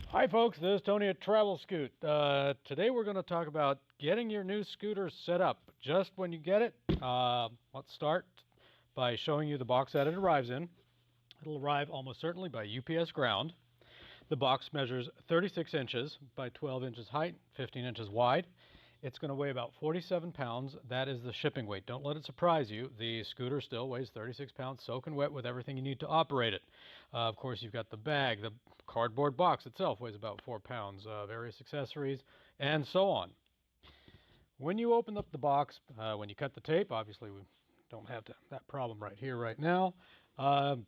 Hi folks, this is Tony at TravelScoot. Today we're going to talk about getting your new scooter set up. Just when you get it, let's start by showing you the box that it arrives in. It'll arrive almost certainly by UPS ground. The box measures 36 inches by 12 inches height, 15 inches wide. It's going to weigh about 47 pounds. That is the shipping weight. Don't let it surprise you. The scooter still weighs 36 pounds, soaking wet with everything you need to operate it. Of course, you've got the bag. The cardboard box itself weighs about 4 pounds, various accessories, and so on. When you open up the box, when you cut the tape, obviously we don't have that problem right here, right now.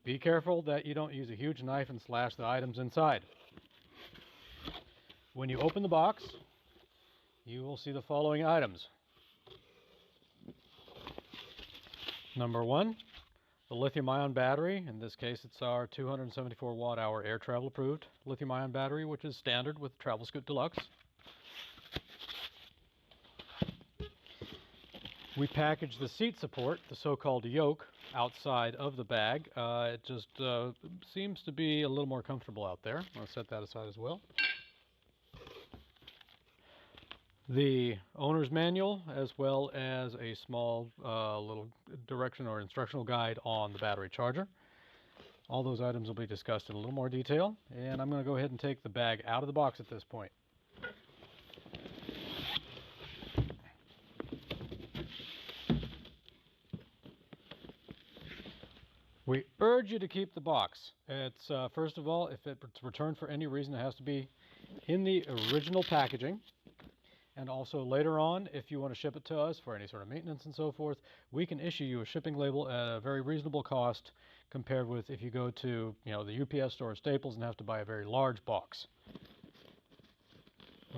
Be careful that you don't use a huge knife and slash the items inside. When you open the box, you will see the following items. Number one, the lithium-ion battery. In this case, it's our 274 watt-hour air travel approved lithium-ion battery, which is standard with TravelScoot Deluxe. We package the seat support, the so-called yoke, outside of the bag. It just seems to be a little more comfortable out there. I'll set that aside as well. The owner's manual, as well as a small little direction or instructional guide on the battery charger. All those items will be discussed in a little more detail, and I'm going to go ahead and take the bag out of the box at this point. We urge you to keep the box. It's first of all, if it's returned for any reason, it has to be in the original packaging. And also later on, if you want to ship it to us for any sort of maintenance and so forth, we can issue you a shipping label at a very reasonable cost compared with if you go to, the UPS store or Staples and have to buy a very large box.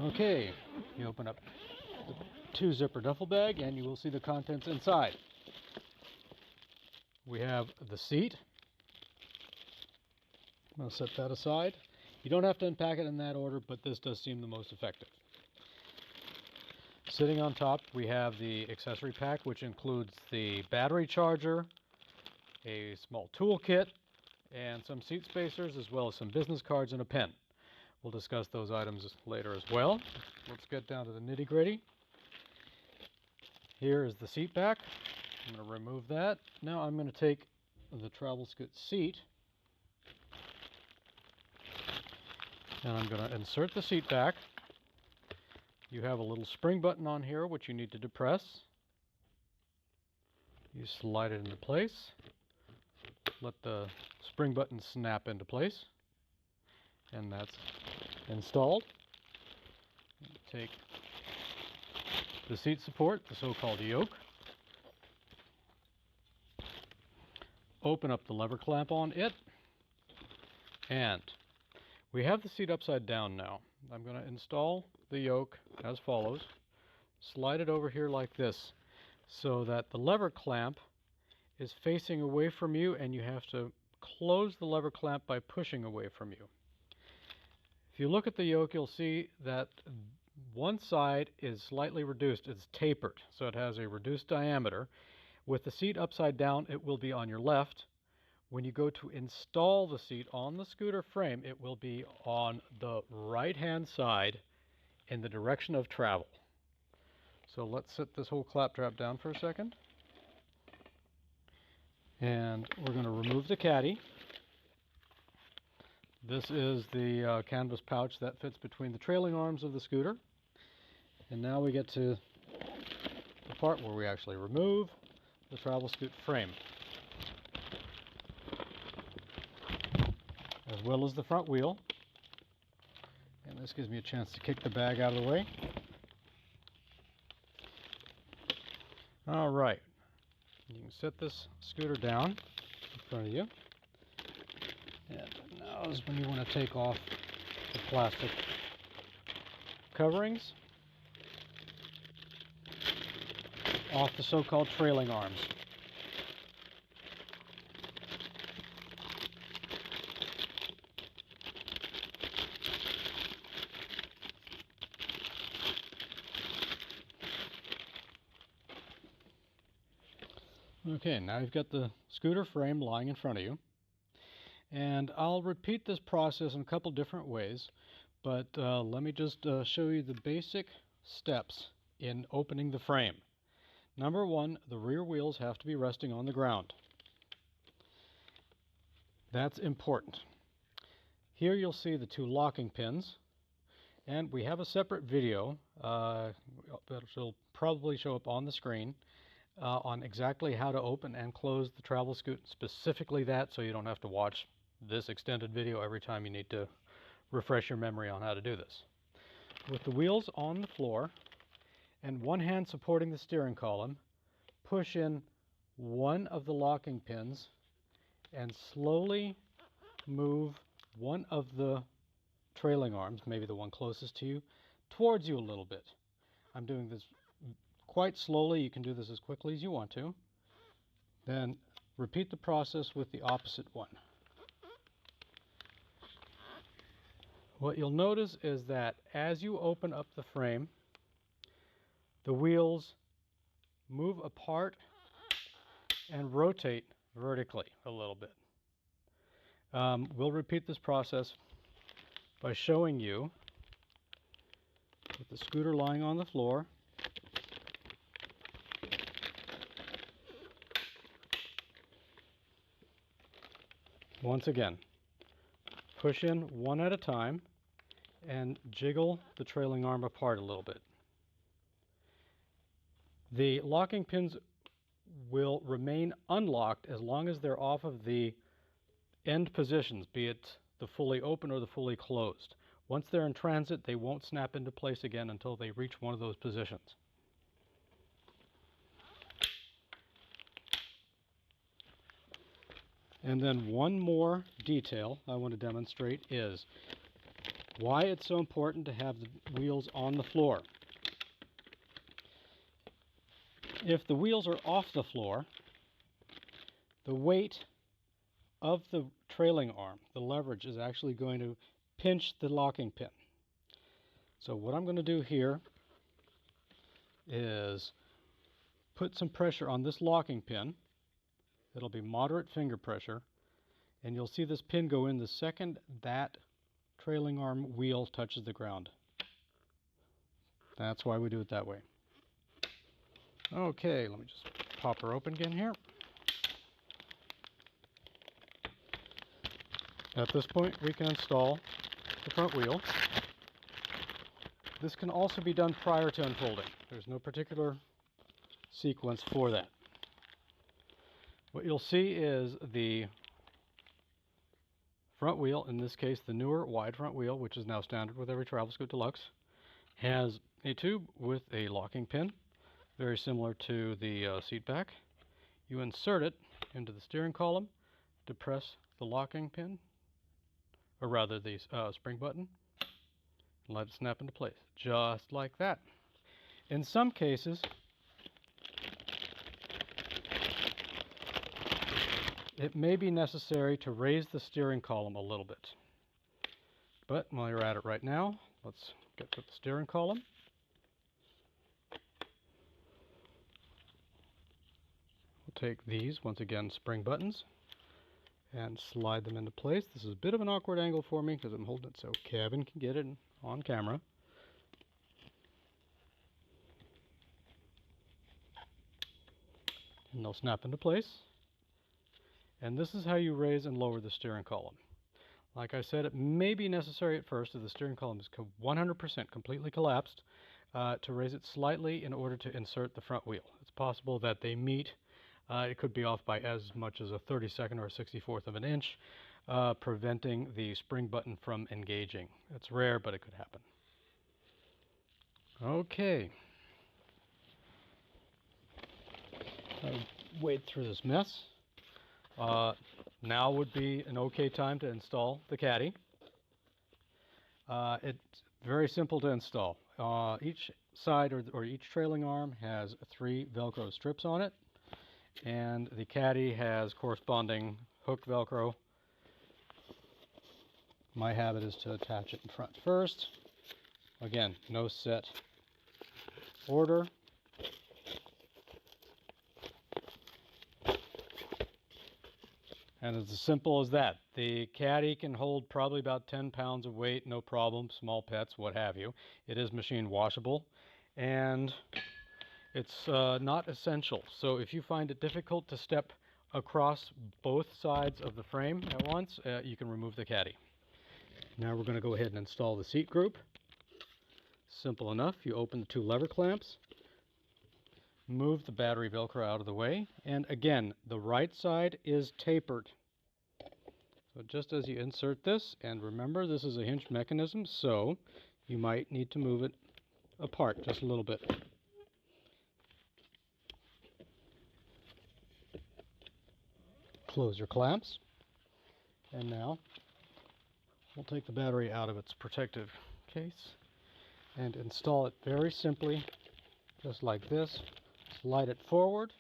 Okay, you open up the 2-zipper duffel bag and you will see the contents inside. We have the seat. I'm going to set that aside. You don't have to unpack it in that order, but this does seem the most effective. Sitting on top, we have the accessory pack, which includes the battery charger, a small toolkit, and some seat spacers, as well as some business cards and a pen. We'll discuss those items later as well. Let's get down to the nitty-gritty. Here is the seat back. I'm going to remove that. Now I'm going to take the TravelScoot seat, and I'm going to insert the seat back. You have a little spring button on here which you need to depress. You slide it into place. Let the spring button snap into place. And that's installed. Take the seat support, the so-called yoke. Open up the lever clamp on it. And we have the seat upside down now. I'm going to install the yoke as follows. Slide it over here like this so that the lever clamp is facing away from you and you have to close the lever clamp by pushing away from you. If you look at the yoke, you'll see that one side is slightly reduced. It's tapered, so it has a reduced diameter. With the seat upside down, it will be on your left. When you go to install the seat on the scooter frame, it will be on the right-hand side in the direction of travel. So let's set this whole claptrap down for a second. And we're going to remove the caddy. This is the canvas pouch that fits between the trailing arms of the scooter. And now we get to the part where we actually remove the TravelScoot frame, as well as the front wheel. And this gives me a chance to kick the bag out of the way. All right, you can set this scooter down in front of you. And now is when you want to take off the plastic coverings off the so-called trailing arms. Okay, now you've got the scooter frame lying in front of you. And I'll repeat this process in a couple different ways, but let me just show you the basic steps in opening the frame. Number one, the rear wheels have to be resting on the ground. That's important. Here you'll see the two locking pins, and we have a separate video that will probably show up on the screen on exactly how to open and close the TravelScoot, specifically that, so you don't have to watch this extended video every time you need to refresh your memory on how to do this. With the wheels on the floor and one hand supporting the steering column, push in one of the locking pins and slowly move one of the trailing arms, maybe the one closest to you, towards you a little bit. I'm doing this quite slowly. You can do this as quickly as you want to. Then repeat the process with the opposite one. What you'll notice is that as you open up the frame, the wheels move apart and rotate vertically a little bit. We'll repeat this process by showing you with the scooter lying on the floor. Once again, push in one at a time and jiggle the trailing arm apart a little bit. The locking pins will remain unlocked as long as they're off of the end positions, be it the fully open or the fully closed. Once they're in transit, they won't snap into place again until they reach one of those positions. And then one more detail I want to demonstrate is why it's so important to have the wheels on the floor. If the wheels are off the floor, the weight of the trailing arm, the leverage, is actually going to pinch the locking pin. So what I'm going to do here is put some pressure on this locking pin. It'll be moderate finger pressure, and you'll see this pin go in the second that trailing arm wheel touches the ground. That's why we do it that way. Okay, let me just pop her open again here. At this point, we can install the front wheel. This can also be done prior to unfolding. There's no particular sequence for that. What you'll see is the front wheel, in this case the newer wide front wheel, which is now standard with every TravelScoot Deluxe, has a tube with a locking pin, very similar to the seat back. You insert it into the steering column, depress the locking pin, or rather the spring button, and let it snap into place, just like that. In some cases, it may be necessary to raise the steering column a little bit. But while you're at it right now, let's get to the steering column. We'll take these, once again, spring buttons, and slide them into place. This is a bit of an awkward angle for me because I'm holding it so Kevin can get it on camera. And they'll snap into place. And this is how you raise and lower the steering column. Like I said, it may be necessary at first, if the steering column is 100% completely collapsed, to raise it slightly in order to insert the front wheel. It's possible that they meet. It could be off by as much as a 32nd or a 64th of an inch, preventing the spring button from engaging. It's rare, but it could happen. Okay. I'll wade through this mess. Now would be an okay time to install the caddy. It's very simple to install. Each side or each trailing arm has 3 Velcro strips on it, and the caddy has corresponding hook Velcro. My habit is to attach it in front first. Again, no set order. And it's as simple as that. The caddy can hold probably about 10 pounds of weight, no problem, small pets, what have you. It is machine washable, and it's not essential. So if you find it difficult to step across both sides of the frame at once, you can remove the caddy. Now we're going to go ahead and install the seat group. Simple enough. You open the two lever clamps, move the battery Velcro out of the way, and again, the right side is tapered. So just as you insert this, and remember this is a hinge mechanism, so you might need to move it apart just a little bit. Close your clamps, and now we'll take the battery out of its protective case and install it very simply, just like this. Slide it forward,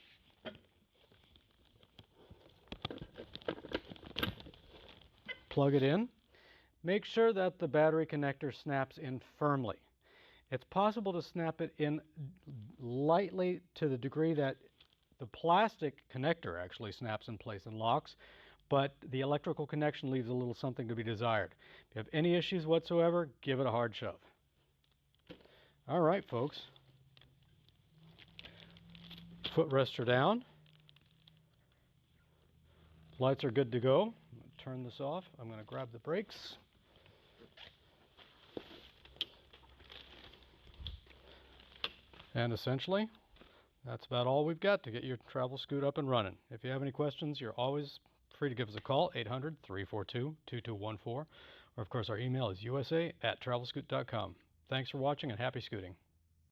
plug it in. Make sure that the battery connector snaps in firmly. It's possible to snap it in lightly to the degree that the plastic connector actually snaps in place and locks, but the electrical connection leaves a little something to be desired. If you have any issues whatsoever, give it a hard shove. All right, folks. Footrests are down. Lights are good to go. I'm going to turn this off. I'm going to grab the brakes. And essentially, that's about all we've got to get your TravelScoot up and running. If you have any questions, you're always free to give us a call, 800-342-2214. Or, of course, our email is usa@travelscoot.com. Thanks for watching and happy scooting.